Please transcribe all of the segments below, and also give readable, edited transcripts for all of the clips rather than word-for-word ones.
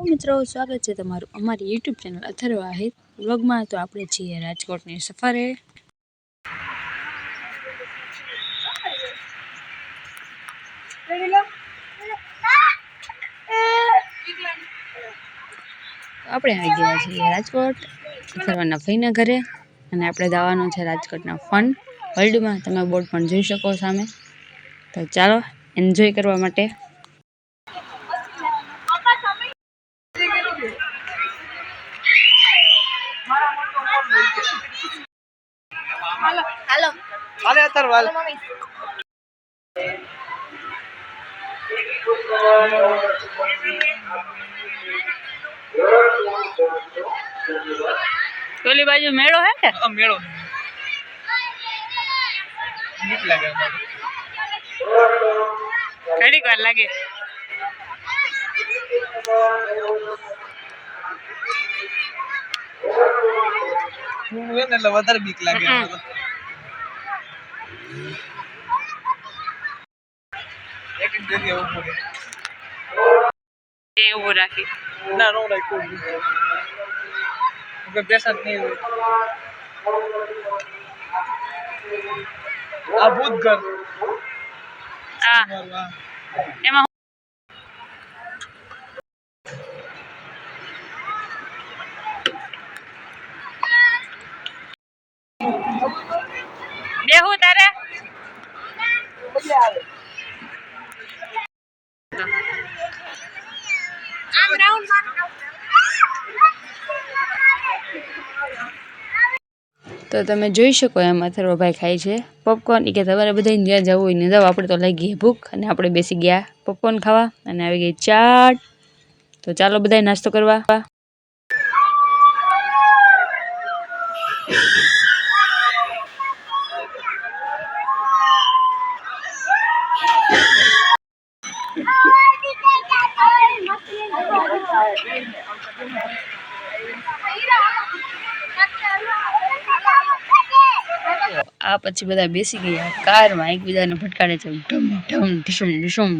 મિત્રો સ્વાગત છે તમારું અમારી યુટ્યુબ ચેનલ અથર્વ આહિર વ્લોગમાં। તો આપણે છીએ રાજકોટની સફરે। આપણે આવી ગયા છીએ રાજકોટ અથર્વના ભાઈના ઘરે અને આપણે જવાનું છે રાજકોટના ફન વર્લ્ડમાં। તમે બોર્ડ પણ જોઈ શકો સામે। તો ચાલો એન્જોય કરવા માટે। હાલો હાલો હાલે અથર્વ હાલ પેલી બાજુ મેળો હે કે મેળો મીઠ લાગે ઘડીક વાર લાગે। હું ને એટલે વધારે બીક લાગે એક જગ્યાએ ઊભું રહે તે ઊભું રાખી ના નો રાખ્યું કે પેશન્ટ નહીં હોય આ ભૂત ઘર આ એમાં બેહું તારે મજા આવે આમ રાઉન્ડ માર। તો તમે જોઈ શકો એમ અથર્વભાઈ ખાય છે પોપકોર્ન। કે તમારે બધા જ્યાં જવું હોય ને જાવ, આપણે તો લાગી ભૂખ અને આપણે બેસી ગયા પોપકોર્ન ખાવા અને આવી ગઈ ચાટ। તો ચાલો બધા નાસ્તો કરવા। આ પછી બધા બેસી ગયા કારમાં, એકબીજાને ભટકાડે છે ઢમ ઢમ ઢીશુમ ઢીશુમ।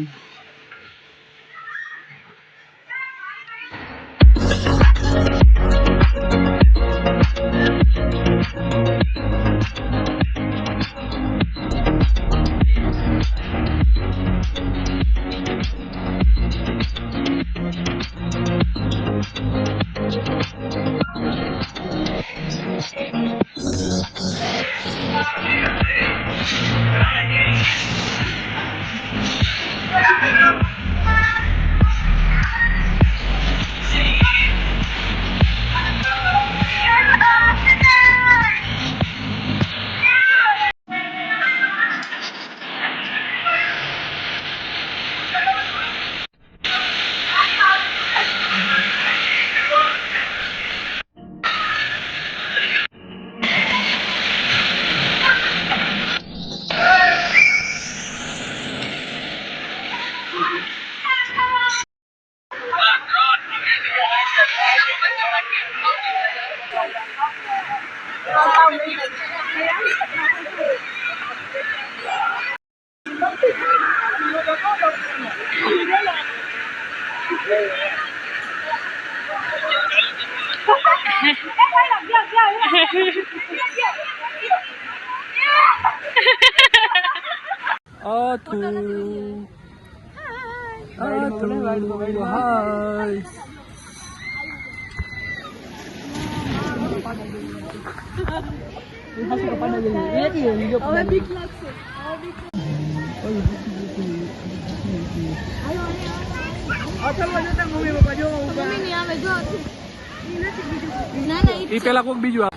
પેલા કોક બીજું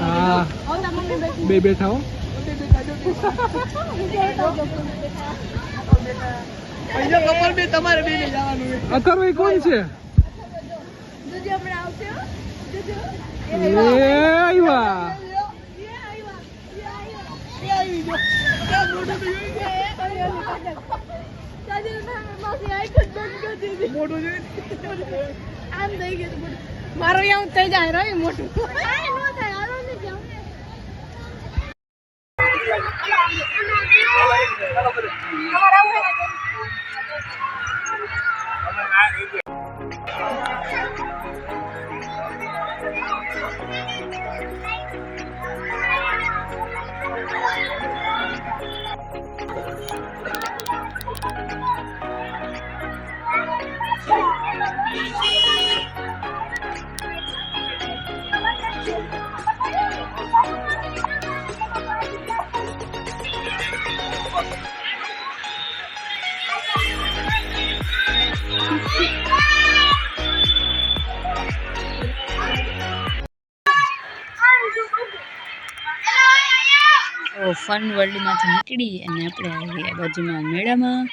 હા બે બેઠા હો અથર્વ કોણ છે? મારો એવું થઈ જાય રવિ મોટું ફન વર્લ્ડમાંથી નીકળી અને આપણે આવી ગયા બાજુમાં મેળામાં.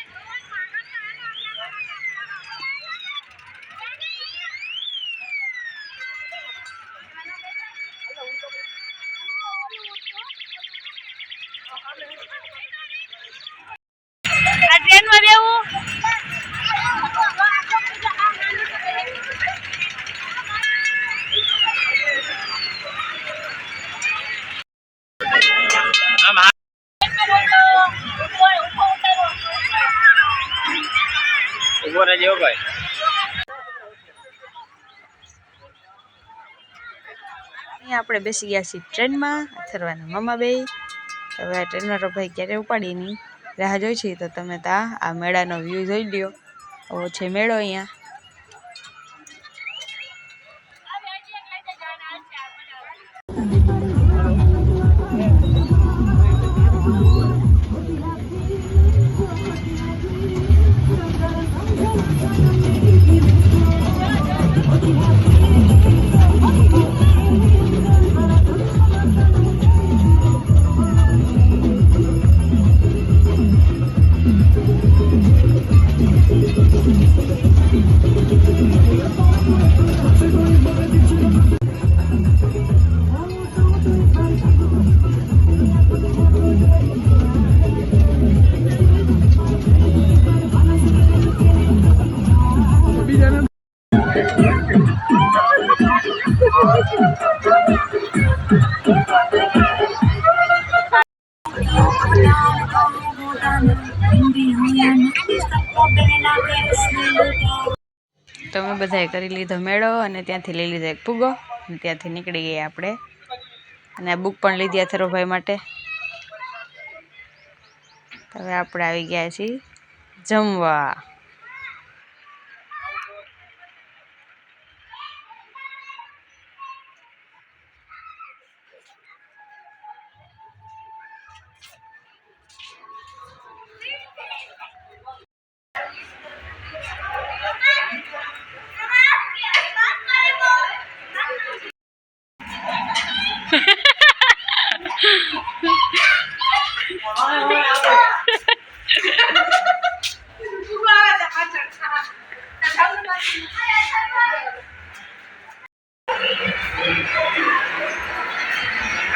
આ ટ્રેનમાં બેવું ઉભો રહેજો ભાઈ. અહીંયા આપણે બેસી ગયા છીએ ટ્રેનમાં. અથર્વાના મામા બે. હવે આ ટ્રેનમાં તો ભાઈ ક્યારે ઉપાડી નહીં રાહ જોઈ છે. તો તમે ત્યાં આ મેળાનો વ્યૂ જોઈ લ્યો. આવો છે મેળો અહીંયા. તમે બધાએ કરી લીધો મેળો અને ત્યાંથી લઈ લીધો એક ફુગ્ગો અને ત્યાંથી નીકળી ગયા આપણે. અને આ બુક પણ લીધી અથર્વભાઈ માટે. હવે આપણે આવી ગયા છીએ જમવા.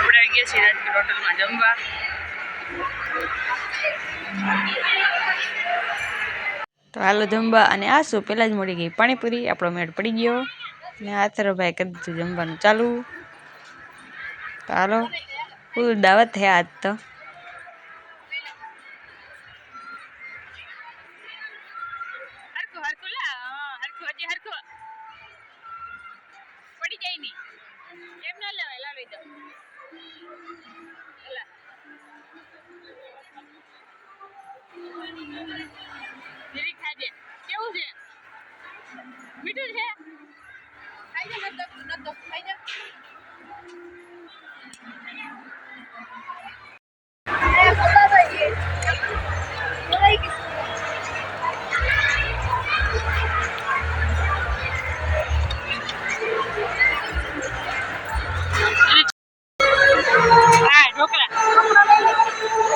આપણે આવી ગયા છીએ રાજકોટ હોટલમાં જમવા. તો હાલો જમવા. અને આ શું પહેલા જ મળી ગઈ પાણીપુરી. આપણો મેળ પડી ગયો અને અથર્વભાઈ કરી દીધું જમવાનું ચાલુ. તો હાલો ફૂલ દાવત થયા આજ તો. પડી જાય નહીં એમ ના લેવાય. લાવી દો જેવી ખાજે. કેવું છે? મીઠું છે? ખાઈ જા. નતો ખાઈ જા.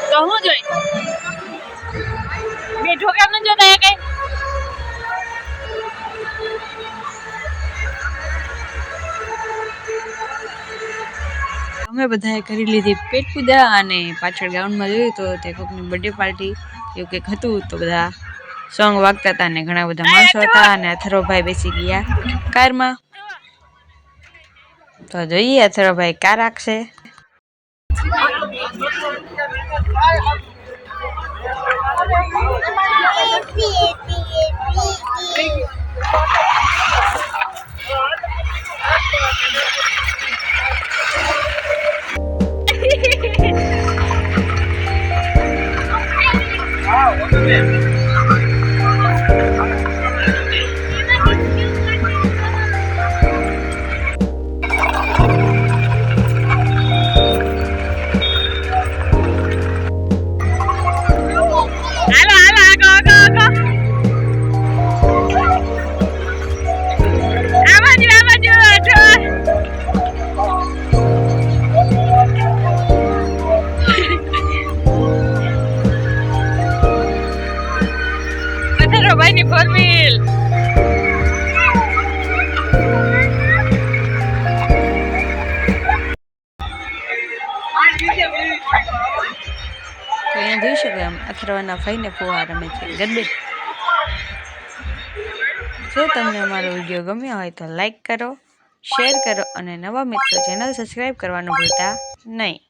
તો હું જોઈ બે ઢોકળા ન જોતા કઈ. અમે બધાએ કરી લીધી પેટ પૂજા અને પાછળ ગ્રાઉન્ડમાં જોયું તો તે કોઈકની બર્થડે પાર્ટી એવું કંઈક હતું. તો બધા સોંગ વાગતા હતા અને ઘણા બધા માણસો હતા. અને અથર્વભાઈ બેસી ગયા કારમાં. તો જોઈએ અથર્વભાઈ કાર રાખશે. ભાઈની ફોર વ્હીલ તો અહીંયા જોઈ શકો એમ અથર્વના ભાઈને ફુવા રમે છે ગરબે. જો તમને અમારો વિડીયો ગમ્યો હોય તો લાઈક કરો, શેર કરો અને નવા મિત્રો ચેનલ સબસ્ક્રાઈબ કરવાનું ભૂલતા નહીં.